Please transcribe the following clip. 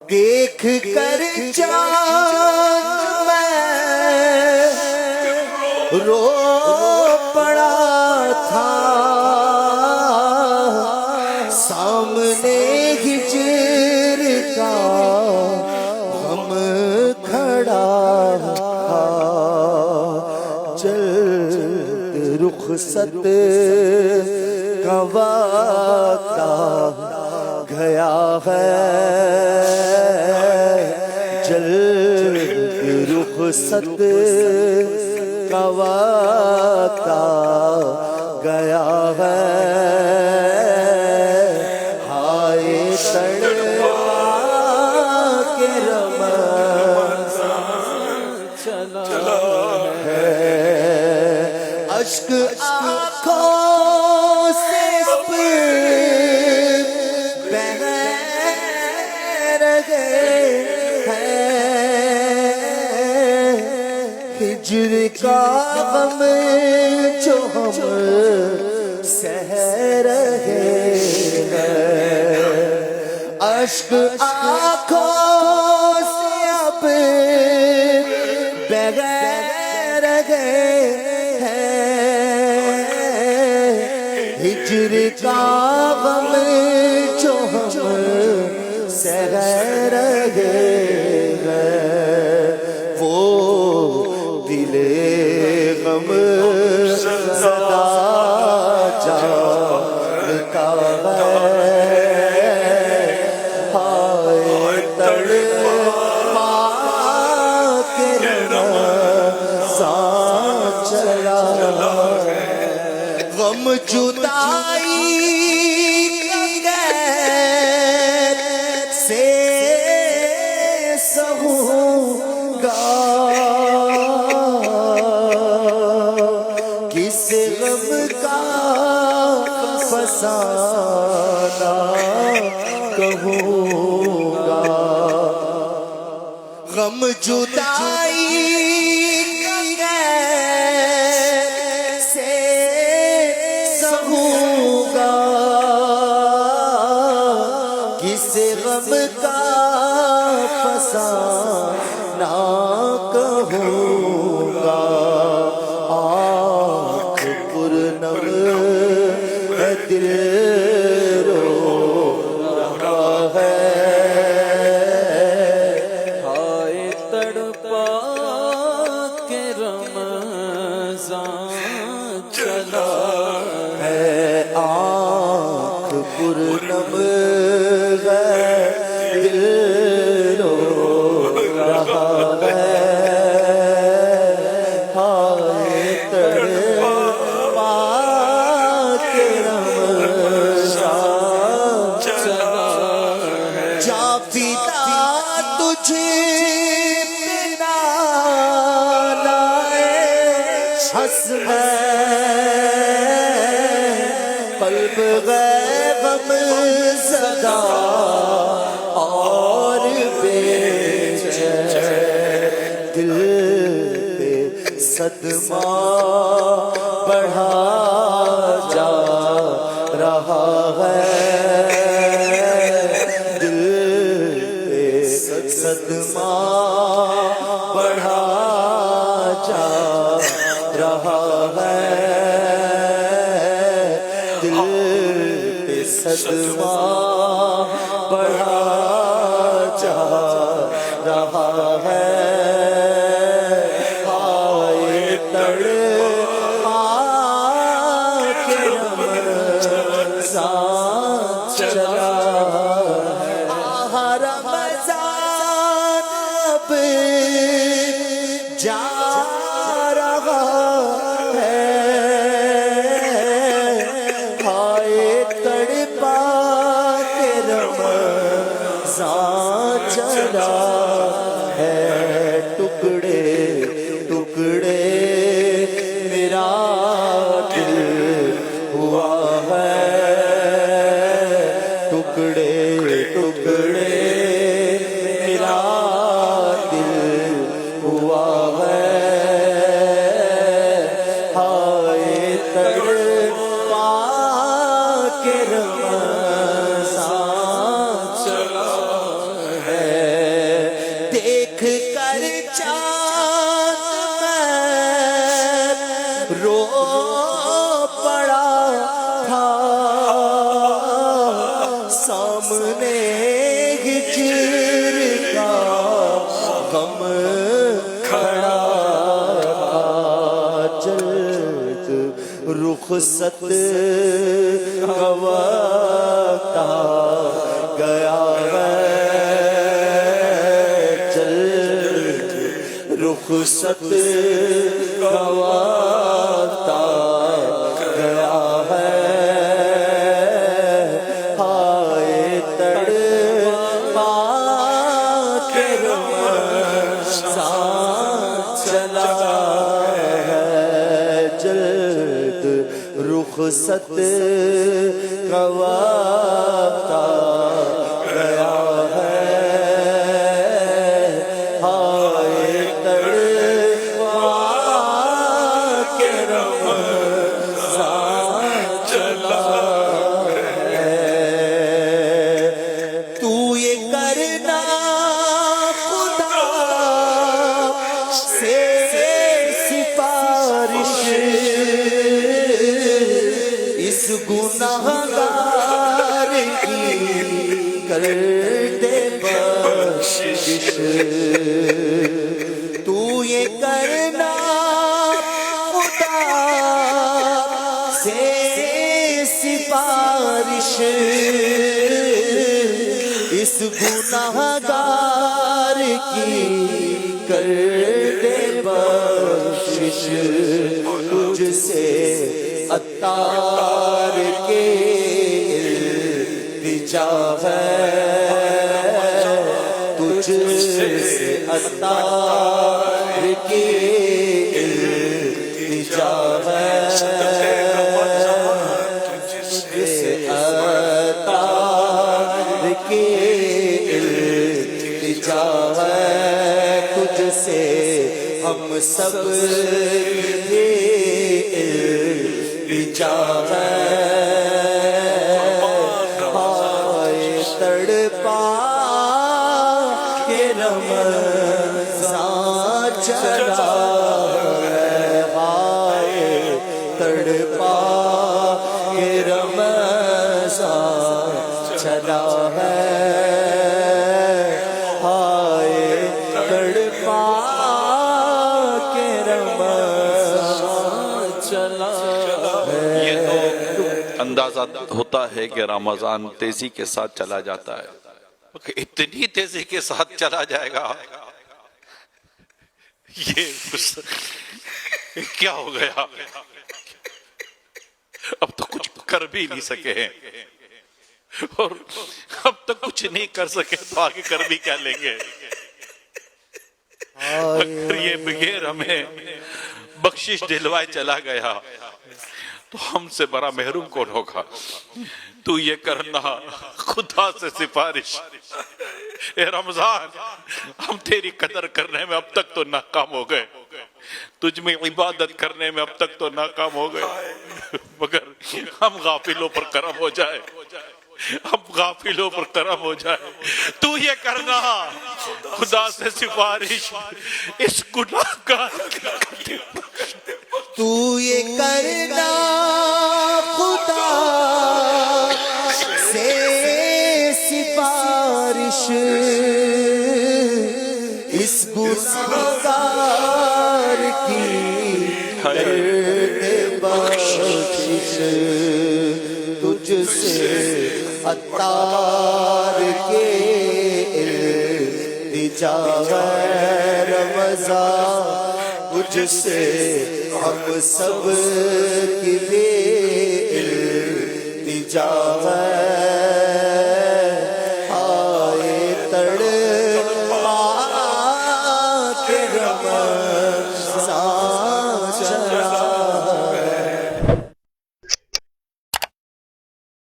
دیکھ کر چاند میں رو پڑا تھا، سامنے ہجر کا غم کھڑا تھا، جلد رخصت کا وقت گیا ہے، جلد رخصت کا وقت گیا ہے، ہائے تڑپا کے رمضان چلا ہے، اشک آنکھوں سے بہہ رہے ہیں، ہجر کا غم جو ہم سہ رہے ہیں، اشک آنکھوں سے اب بہہ رہے ہیں، ہجر کا غم جو ہم سہ رہے ہیں، وہ دل غم زدہ جانتا ہے، ہائے تڑپا کے رمضان چلا ہے، غم جدائی سے سہوں گا، کس غم کا فسانہ کہوں گا، غم جدائی سے سہوں گا، کس غم کا فسانہ کہوں گا، آنکھ پرنم ہے دل رو رہا ہے، ہائے تڑپا کے رمضان چلا ہے، آنکھ پرنم ہے دل رو رہا ہے، ہائے تڑپا کے رمضان چلا ہے، جا پیتا تجھ بنا لائے ہنس میں، قلب غم زدہ اور بے چین، دل پہ صدمہ بڑھا جا رہا ہے، دل پہ صدمہ بڑھا جا رہا ہے، دل پہ صدمہ بڑھا جا رہا ہے، ہائے تڑپا کے رمضان چلا ہے، آہ رمضان اب جا رہا ہے، ہائے تڑپا کے رمضان چلا ہے، ٹکڑے ٹکڑے میرا دل ہوا ہے، ٹکڑے ٹکڑے میرا دل ہوا ہے، ہائے تڑپا کے رمضان چلا ہے، ہجر کا غم کھڑا تھا، جلد رخصت کا وقت آ گیا ہے، جلد رخصت کا وقت آ گیا ہے، ہائے تڑپا کے رمضان چلا ہے، جلد رخصت کا وقت آ گیا ہے، ہائے تڑپا کے رمضان چلا ہے، تو یہ کرنا خدا سے سفارش، اس گناہگار کی کر دے بخشش، تو یہ کرنا خدا سے سفارش، اس گناہگار کی کر دے بخشش، تجھ سے عطار کے التجا ہے، تجھ سے عطار کے التجا ہے، تجھ سے عطار کے التجا ہے، تجھ سے ہم سب کے التجا ہے، ہائے تڑپا کے رمضان چلا ہے، ہائے تڑپا کے رمضان چلا ہے، ہائے تڑپا کے رمضان چلا ہے۔ یہ تو اندازہ ہوتا ہے کہ رمضان تیزی کے ساتھ چلا جاتا ہے، کہ اتنی تیزی کے ساتھ چلا جائے گا، یہ کیا ہو گیا؟ اب تو کچھ کر بھی نہیں سکے ہیں، اور اب تک کچھ نہیں کر سکے تو آگے کر بھی کیا لیں گے؟ اگر یہ بغیر ہمیں بخشش دلوائے چلا گیا تو ہم سے بڑا محروم کون ہوگا؟ تو یہ کرنا خدا سے سفارش، اے رمضان ہم تیری قدر کرنے میں اب تک تو ناکام ہو گئے، تجھ میں عبادت کرنے میں اب تک تو ناکام ہو گئے، مگر ہم غافلوں پر کرم ہو جائے، ہم غافلوں پر کرم ہو جائے، تو یہ کرنا خدا سے سفارش، اس گناہ کا تو یہ کرنا خدا سے سفارش، اس گناہگار کی کر دے بخشش، تجھ سے عطار کے التجا ہے، رمضان تجھ سے ہم سب کی بھی التجا ہے،